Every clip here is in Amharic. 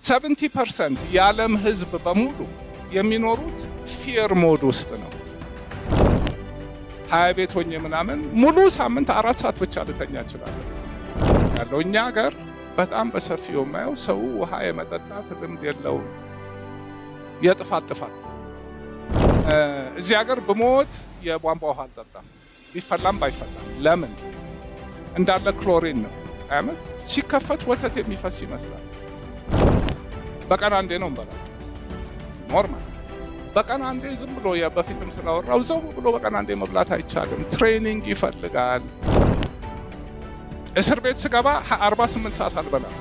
70% የዓለም ህዝብ በሙሉ የሚኖሩት ፊየር ሞድ ውስጥ ነው። 20 ቤት ሆኜ ምናምን ሙሉ ሳምንት 4 ሰዓት ብቻ ልተኛ እችላለሁ ያለው። እኛ ሀገር በጣም በሰፊው የማየው ሰው ውሃ የመጠጣት ልምድ የለውም። የጥፋት እዚህ ሀገር በሞት የቧንቧ ውሃ አልጠጣም፣ ቢፈላም ባይፈላም። ለምን? እንዳለ ክሎሪን ነው። አያመት ሲከፈት ወተት የሚፈስ ይመስላል። በቀን አንዴ ነው እንበላ ኖርማል። በቀን አንዴ ዝም ብሎ በፊትም ስላወራው ዘው ብሎ በቀን አንዴ መብላት አይቻልም። ትሬኒንግ ይፈልጋል። እስር ቤት ስገባ 48 ሰዓት አልበላም።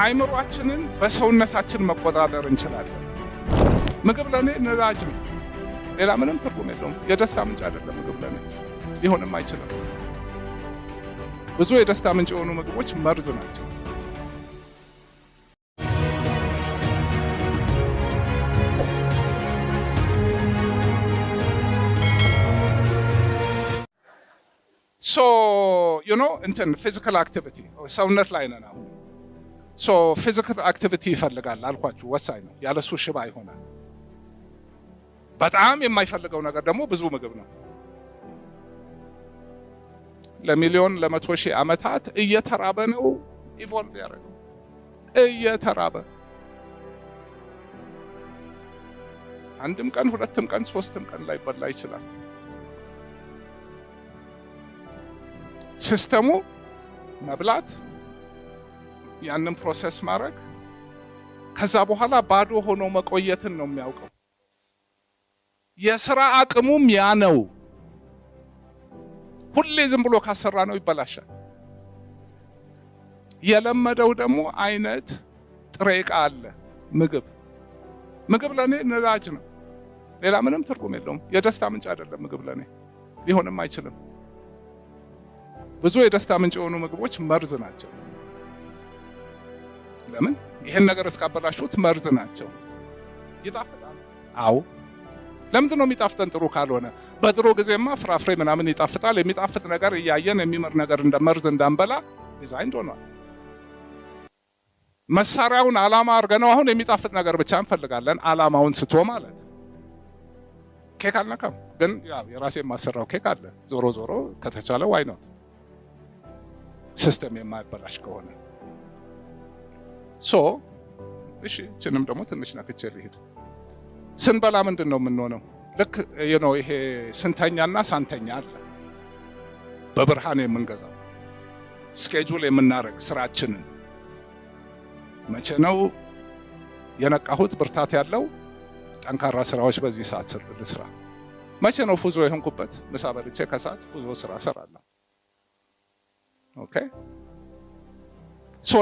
አይምሯችንን በሰውነታችን መቆጣጠር እንችላለን። ምግብ ለኔ ነዳጅ ነው፣ ሌላ ምንም ትርጉም የለውም። የደስታ ምንጭ አይደለም ምግብ ለኔ፣ ሊሆንም አይችልም። ብዙ የደስታ ምንጭ የሆኑ ምግቦች መርዝ ናቸው። እንትን ፊዚካል አክቲቪቲ ሰውነት ላይ ነን አሁን። ፊዚካል አክቲቪቲ ይፈልጋል አልኳችሁ፣ ወሳኝ ነው። ያለሱ ሽባ ይሆናል። በጣም የማይፈልገው ነገር ደግሞ ብዙ ምግብ ነው። ለሚሊዮን ለመቶ ሺህ ዓመታት እየተራበ ነው ኢቮልቭ ያደረገው። እየተራበ አንድም ቀን ሁለትም ቀን ሶስትም ቀን ላይ በላ ይችላል። ሲስተሙ መብላት፣ ያንን ፕሮሰስ ማድረግ፣ ከዛ በኋላ ባዶ ሆኖ መቆየትን ነው የሚያውቀው። የሥራ አቅሙም ያ ነው። ሁሌ ዝም ብሎ ካሰራ ነው ይበላሻል። የለመደው ደግሞ አይነት ጥሬ ዕቃ አለ። ምግብ ለኔ ነዳጅ ነው፣ ሌላ ምንም ትርጉም የለውም። የደስታ ምንጭ አይደለም ምግብ ለኔ፣ ሊሆንም አይችልም። ብዙ የደስታ ምንጭ የሆኑ ምግቦች መርዝ ናቸው። ለምን? ይሄን ነገር እስካበላሹት መርዝ ናቸው። ይጣፍጣል። አዎ፣ ለምንድን ነው የሚጣፍጠን? ጥሩ ካልሆነ። በጥሩ ጊዜማ ፍራፍሬ ምናምን ይጣፍጣል። የሚጣፍጥ ነገር እያየን የሚመር ነገር እንደ መርዝ እንዳንበላ ዲዛይን ሆኗል። መሳሪያውን ዓላማ አድርገነው አሁን የሚጣፍጥ ነገር ብቻ እንፈልጋለን። ዓላማውን ስቶ ማለት ኬክ አልነካም፣ ግን ያው የራሴ የማሰራው ኬክ አለ። ዞሮ ዞሮ ከተቻለ ዋይ ኖት፣ ሲስተም የማይበላሽ ከሆነ። እሺ፣ እችንም ደግሞ ትንሽ ነክቼ ልሂድ። ስንበላ ምንድን ነው የምንሆነው? ልክ ይሄ ስንተኛና ሳንተኛ አለ። በብርሃን የምንገዛው ስኬጁል የምናደርግ ስራችንን መቼ ነው የነቃሁት ብርታት ያለው ጠንካራ ስራዎች በዚህ ሰዓት ልስራ? መቼ ነው ፉዞ የሆንኩበት? ምሳ በልቼ ከሰዓት ፉዞ ስራ ሰራለሁ። ኦኬ።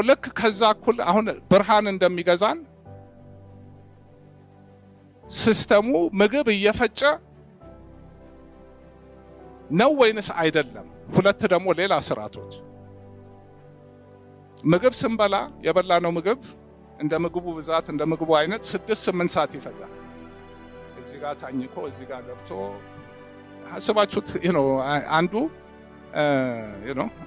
ልክ ከዛ እኩል አሁን ብርሃን እንደሚገዛን ሲስተሙ ምግብ እየፈጨ ነው ወይንስ አይደለም? ሁለት ደግሞ ሌላ ስርዓቶች። ምግብ ስንበላ የበላነው ምግብ እንደ ምግቡ ብዛት እንደ ምግቡ አይነት 6-8 ሰዓት ይፈጃል። እዚህ ጋር ታኝኮ እዚህ ጋር ገብቶ አስባችሁት አንዱ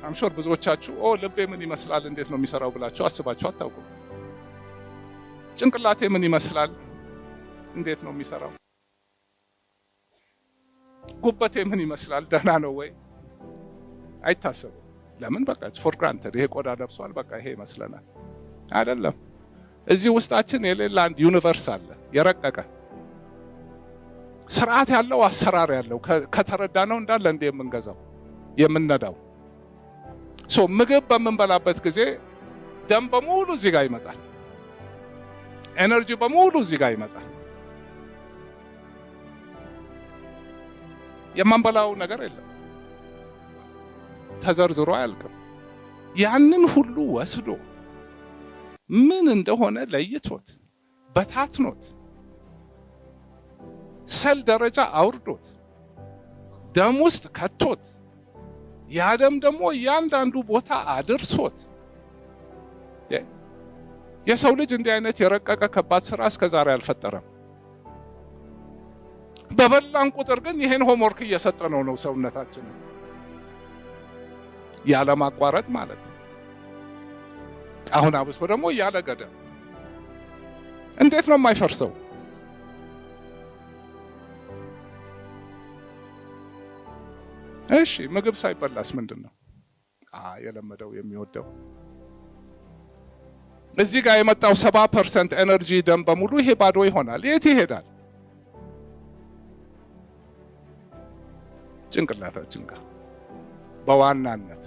አም ሹር ብዙዎቻችሁ ልቤ ምን ይመስላል እንዴት ነው የሚሰራው ብላችሁ አስባችሁ አታውቁም። ጭንቅላቴ ምን ይመስላል እንዴት ነው የሚሰራው? ጉበቴ ምን ይመስላል ደህና ነው ወይ? አይታሰብም። ለምን? በቃ ፎር ግራንትድ ይሄ ቆዳ ደርሷል፣ በቃ ይሄ ይመስለናል። አይደለም። እዚህ ውስጣችን የሌላ አንድ ዩኒቨርስ አለ፣ የረቀቀ ስርዓት ያለው አሰራር ያለው ከተረዳ ነው እንዳለ እንደ የምንገዛው የምንነዳው። ምግብ በምንበላበት ጊዜ ደም በሙሉ እዚህ ጋር ይመጣል፣ ኤነርጂ በሙሉ እዚህ ጋር ይመጣል። የማንበላው ነገር የለም፣ ተዘርዝሮ አያልቅም። ያንን ሁሉ ወስዶ ምን እንደሆነ ለይቶት በታትኖት ሰል ደረጃ አውርዶት ደም ውስጥ ከቶት ያ ደም ደግሞ እያንዳንዱ ቦታ አድርሶት የሰው ልጅ እንዲህ አይነት የረቀቀ ከባድ ስራ እስከዛሬ አልፈጠረም። በበላን ቁጥር ግን ይሄን ሆምወርክ እየሰጠነው ነው ሰውነታችን ያለማቋረጥ ማለት። አሁን አብሶ ደግሞ ያለ ገደብ እንዴት ነው የማይፈርሰው? እሺ ምግብ ሳይበላስ ምንድነው? የለመደው የሚወደው እዚህ ጋር የመጣው 70% ኤነርጂ ደም በሙሉ ይሄ ባዶ ይሆናል። የት ይሄዳል? ጭንቅላታችን ጋር በዋናነት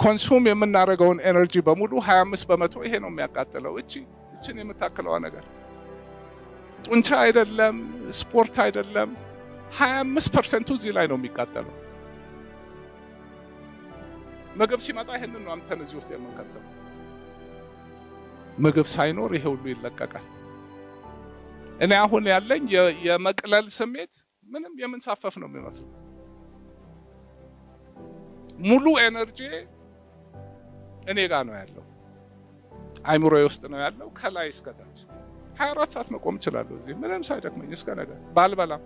ኮንሱም የምናደርገውን ኤነርጂ በሙሉ 25% ይሄ ነው የሚያቃጥለው። እችን የምታክለዋ ነገር ጡንቻ አይደለም፣ ስፖርት አይደለም። 25% እዚህ ላይ ነው የሚቃጠለው። ምግብ ሲመጣ ይሄንን ነው አምተን እዚህ ውስጥ የምንከተለው። ምግብ ሳይኖር ይሄ ሁሉ ይለቀቃል። እኔ አሁን ያለኝ የመቅለል ስሜት ምንም የምንሳፈፍ ነው የሚመስለው። ሙሉ ኤነርጂ እኔ ጋር ነው ያለው፣ አይምሮዬ ውስጥ ነው ያለው፣ ከላይ እስከ ታች 24 ሰዓት መቆም እችላለሁ እዚህ ምንም ሳይደክመኝ እስከ ነገ ባልበላም።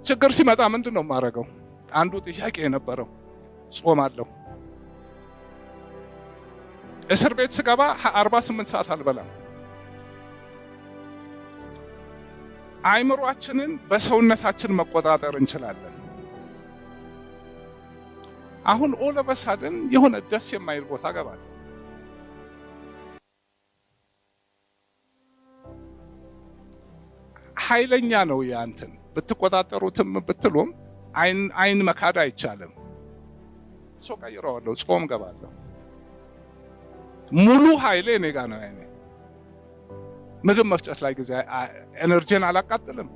ችግር ሲመጣ ምንድን ነው የማደርገው? አንዱ ጥያቄ የነበረው ጾማለሁ። እስር ቤት ስገባ 48 ሰዓት አልበላም። አይምሮአችንን በሰውነታችን መቆጣጠር እንችላለን። አሁን ኦለበሳድን የሆነ ደስ የማይል ቦታ ገባል። ኃይለኛ ነው ያንተን ብትቆጣጠሩትም ብትሉም አይን መካድ አይቻልም። ሰው ቀይረዋለሁ፣ ጾም ገባለሁ። ሙሉ ኃይሌ እኔ ጋር ነው። ያኔ ምግብ መፍጨት ላይ ጊዜ ኤነርጂን አላቃጥልም።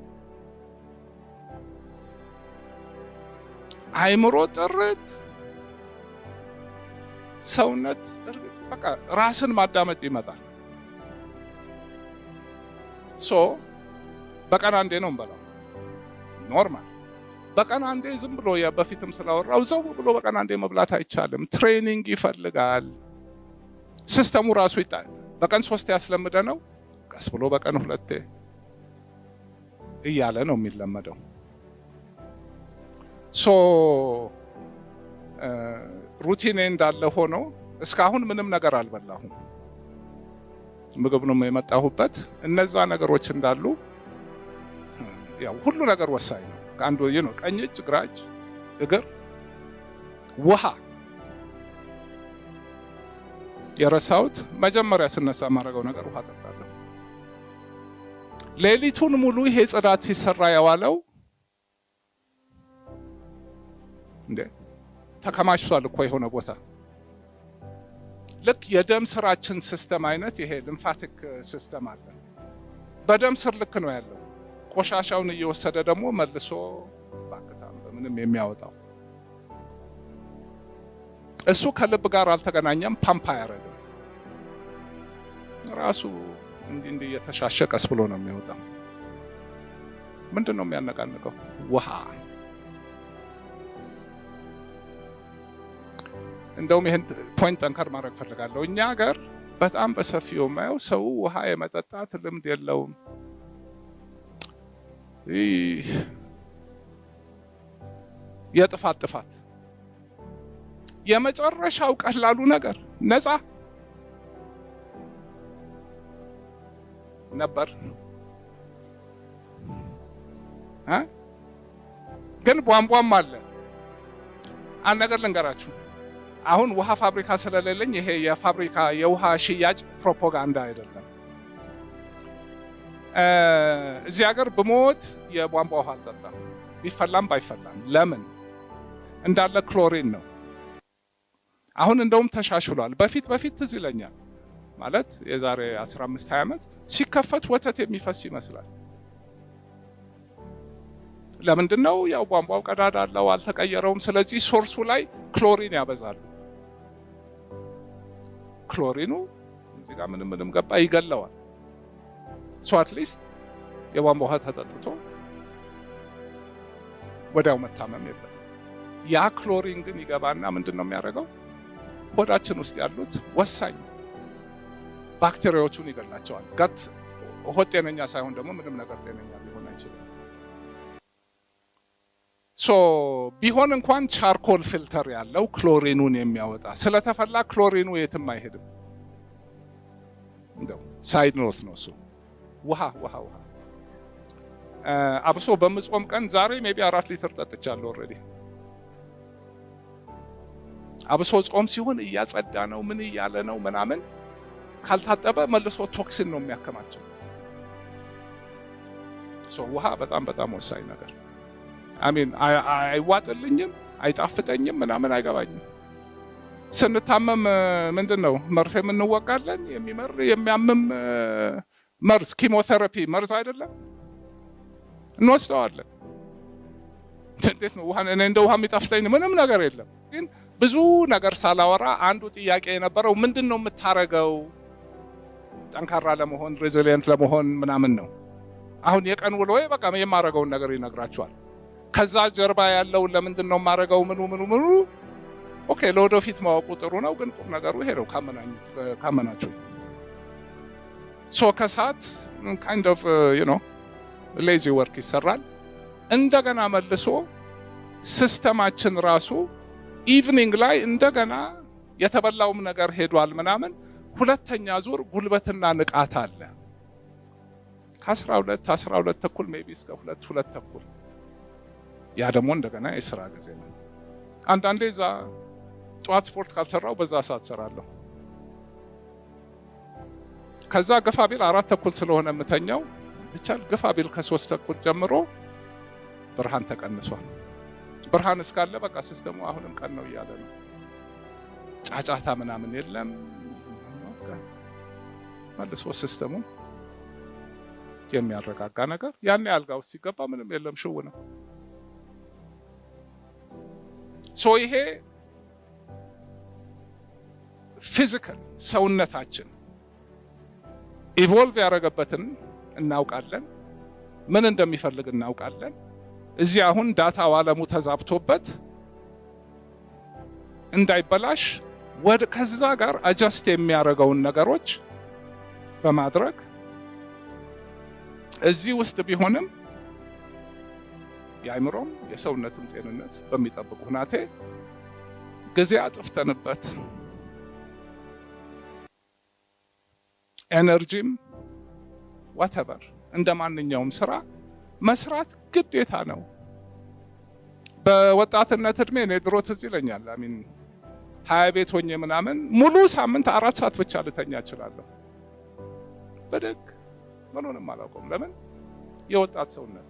አይምሮ ጥርት፣ ሰውነት እርግጥ በቃ ራስን ማዳመጥ ይመጣል። በቀን አንዴ ነው እንበላው ኖርማል። በቀን አንዴ ዝም ብሎ በፊትም ስላወራው ዘው ብሎ በቀን አንዴ መብላት አይቻልም። ትሬኒንግ ይፈልጋል። ሲስተሙ ራሱ በቀን 3 ያስለምደ ነው። ቀስ ብሎ በቀን 2 እያለ ነው የሚለመደው። ሩቲኔ እንዳለ ሆኖ እስካሁን ምንም ነገር አልበላሁም። ምግብ ነው የመጣሁበት። እነዛ ነገሮች እንዳሉ ያው ሁሉ ነገር ወሳኝ ነው። ከአንዱ ነው ቀኝ እጅ፣ ግራ እጅ፣ እግር፣ ውሃ የረሳሁት መጀመሪያ ስነሳ ማድረገው ነገር ውሃ ጠጣለሁ። ሌሊቱን ሙሉ ይሄ ጽዳት ሲሰራ የዋለው እንዴ ተከማችቷል እኮ የሆነ ቦታ። ልክ የደም ስራችን ሲስተም አይነት ይሄ ሊምፋቲክ ሲስተም አለ። በደም ስር ልክ ነው ያለው። ቆሻሻውን እየወሰደ ደግሞ መልሶ ባክታም በምንም የሚያወጣው እሱ ከልብ ጋር አልተገናኘም። ፓምፕ አያረግም። ራሱ እንዲህ እየተሻሸ ቀስ ብሎ ነው የሚወጣው። ምንድን ነው የሚያነቃንቀው? ውሃ። እንደውም ይሄን ፖይንት ጠንከር ማድረግ ፈልጋለሁ። እኛ ሀገር በጣም በሰፊው የማየው ሰው ውሃ የመጠጣት ልምድ የለውም። የጥፋት የመጨረሻው ቀላሉ ነገር ነፃ ነበር ግን ቧንቧም አለ። አንድ ነገር ልንገራችሁ። አሁን ውሃ ፋብሪካ ስለሌለኝ ይሄ የፋብሪካ የውሃ ሽያጭ ፕሮፓጋንዳ አይደለም። እዚህ ሀገር ብሞት የቧንቧ ውሃ አልጠጣም፣ ቢፈላም ባይፈላም። ለምን? እንዳለ ክሎሪን ነው። አሁን እንደውም ተሻሽሏል። በፊት ትዝ ይለኛል ማለት የዛሬ 15-20 ዓመት ሲከፈት ወተት የሚፈስ ይመስላል። ለምንድነው? ያው ቧንቧው ቀዳዳ አለው፣ አልተቀየረውም። ስለዚህ ሶርሱ ላይ ክሎሪን ያበዛሉ። ክሎሪኑ እዚህ ጋር ምንም ገባ ይገለዋል። አትሊስት የቧንቧ ውሃ ተጠጥቶ ወዲያው መታመም የለም። ያ ክሎሪን ግን ይገባና ምንድነው የሚያደርገው? ሆዳችን ውስጥ ያሉት ወሳኝ ባክቴሪያዎቹን ይገላቸዋል። ጋት ሆድ ጤነኛ ሳይሆን ደግሞ ምንም ነገር ጤነኛ ሊሆን አይችልም። ሶ ቢሆን እንኳን ቻርኮል ፊልተር ያለው ክሎሪኑን የሚያወጣ ስለተፈላ ክሎሪኑ የትም አይሄድም። እንደው ሳይድ ኖት ነው እሱ። ውሃ አብሶ በምጾም ቀን ዛሬ ሜቢ 4 ሊትር ጠጥቻለሁ ኦልሬዲ። አብሶ ጾም ሲሆን እያጸዳ ነው ምን እያለ ነው ምናምን ካልታጠበ መልሶ ቶክሲን ነው የሚያከማቸው። ሶ ውሃ በጣም በጣም ወሳኝ ነገር። አሜን። አይዋጥልኝም፣ አይጣፍጠኝም፣ ምናምን አይገባኝም። ስንታመም ምንድነው መርፌ እንወጋለን፣ የሚመር የሚያምም መርዝ፣ ኪሞቴራፒ መርዝ አይደለም እንወስደዋለን። እንዴት ነው ውሃ? እኔ እንደ ውሃ የሚጣፍጠኝ ምንም ነገር የለም። ግን ብዙ ነገር ሳላወራ አንዱ ጥያቄ የነበረው ምንድነው የምታረገው ጠንካራ ለመሆን ሬዚሊየንት ለመሆን ምናምን ነው። አሁን የቀን ውሎዬ በቃ የማረገውን ነገር ይነግራችኋል። ከዛ ጀርባ ያለው ለምንድነው የማረገው ምኑ ኦኬ ለወደፊት ማወቁ ጥሩ ነው። ግን ቁም ነገሩ ይሄ ነው ካመናችሁ። ሶ ከሰዓት kind of ሌዚ ወርክ ይሰራል። እንደገና መልሶ ሲስተማችን ራሱ ኢቭኒንግ ላይ እንደገና የተበላውም ነገር ሄዷል ምናምን ሁለተኛ ዙር ጉልበትና ንቃት አለ። ከ12 ተኩል ሜቢ እስከ 2 ተኩል። ያ ደግሞ እንደገና የሥራ ጊዜ ነው። አንዳንዴ እዛ ጠዋት ስፖርት ካልሰራው በዛ ሰዓት ሰራለሁ። ከዛ ገፋቢል 4 ተኩል ስለሆነ የምተኛው ብቻ ገፋቢል ከ3 ተኩል ጀምሮ ብርሃን ተቀንሷል። ብርሃን እስካለ በቃ ሲስተሙ አሁንም ቀን ነው እያለ ነው። ጫጫታ ምናምን የለም። መልሶ ሲስተሙ የሚያረጋጋ ነገር ያኔ አልጋው ሲገባ ምንም የለም፣ ሽው ነው። ሶ ይሄ ፊዚካል ሰውነታችን ኢቮልቭ ያደረገበትን እናውቃለን፣ ምን እንደሚፈልግ እናውቃለን። እዚህ አሁን ዳታው ዓለሙ ተዛብቶበት እንዳይበላሽ ወደ ከዛ ጋር አጀስት የሚያደርገውን ነገሮች በማድረግ እዚህ ውስጥ ቢሆንም የአእምሮም የሰውነትም ጤንነት በሚጠብቅ ሁናቴ ጊዜ አጥፍተንበት ኤነርጂም ዋተቨር እንደ ማንኛውም ስራ መስራት ግዴታ ነው። በወጣትነት እድሜ እኔ ድሮ ትዝ ይለኛል 20 ቤት ሆኜ ምናምን ሙሉ ሳምንት 4 ሰዓት ብቻ ልተኛ እችላለሁ። በደግ ምንም አላውቅም። ለምን? የወጣት ሰውነት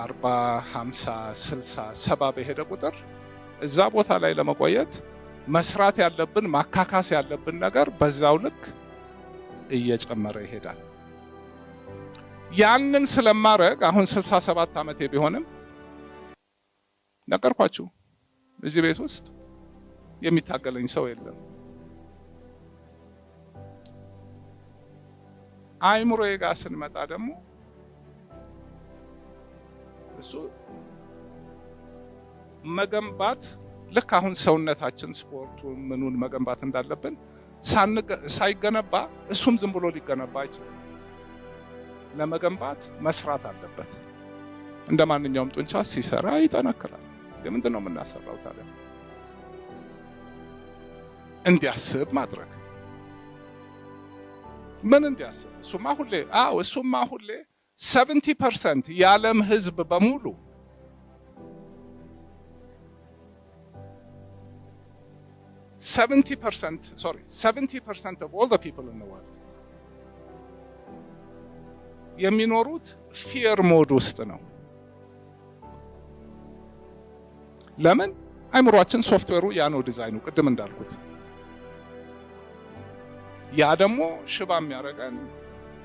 40 50 60 70 በሄደ ቁጥር እዛ ቦታ ላይ ለመቆየት መስራት ያለብን ማካካስ ያለብን ነገር በዛው ልክ እየጨመረ ይሄዳል። ያንን ስለማረግ አሁን 67 ዓመቴ ቢሆንም ነገርኳችሁ፣ እዚህ ቤት ውስጥ የሚታገለኝ ሰው የለም። አይምሮዬ ጋር ስንመጣ ደግሞ እሱ መገንባት ልክ አሁን ሰውነታችን ስፖርቱን ምኑን መገንባት እንዳለብን ሳይገነባ እሱም ዝም ብሎ ሊገነባ አይችልም። ለመገንባት መስራት አለበት። እንደ ማንኛውም ጡንቻ ሲሰራ ይጠነክራል። ምንድን ነው የምናሰራው ታዲያ? እንዲያስብ ማድረግ። ምን እንዲያስብ? እሱማ ሁሌ 70% የዓለም ህዝብ በሙሉ 70% of all the people in the world የሚኖሩት ፊየር ሞድ ውስጥ ነው። ለምን? አይምሮአችን ሶፍትዌሩ ያ ነው ዲዛይኑ፣ ቅድም እንዳልኩት። ያ ደግሞ ሽባ የሚያደርገን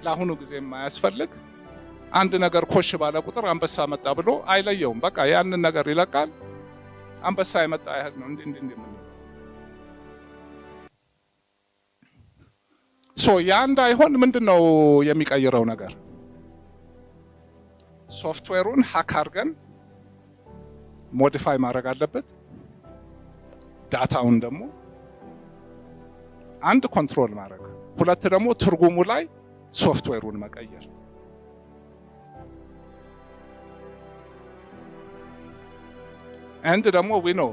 ለአሁኑ ጊዜ የማያስፈልግ አንድ ነገር ኮሽ ባለ ቁጥር አንበሳ መጣ ብሎ አይለየውም። በቃ ያንን ነገር ይለቃል። አንበሳ የመጣ ያህል ነው እንዴ ያ እንዳይሆን ምንድነው የሚቀይረው ነገር? ሶፍትዌሩን ሃክ አድርገን ሞዲፋይ ማድረግ አለበት። ዳታውን ደግሞ አንድ ኮንትሮል ማድረግ፣ ሁለት ደግሞ ትርጉሙ ላይ ሶፍትዌሩን መቀየር። and ደግሞ we know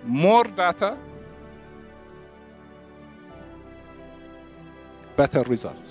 more data better results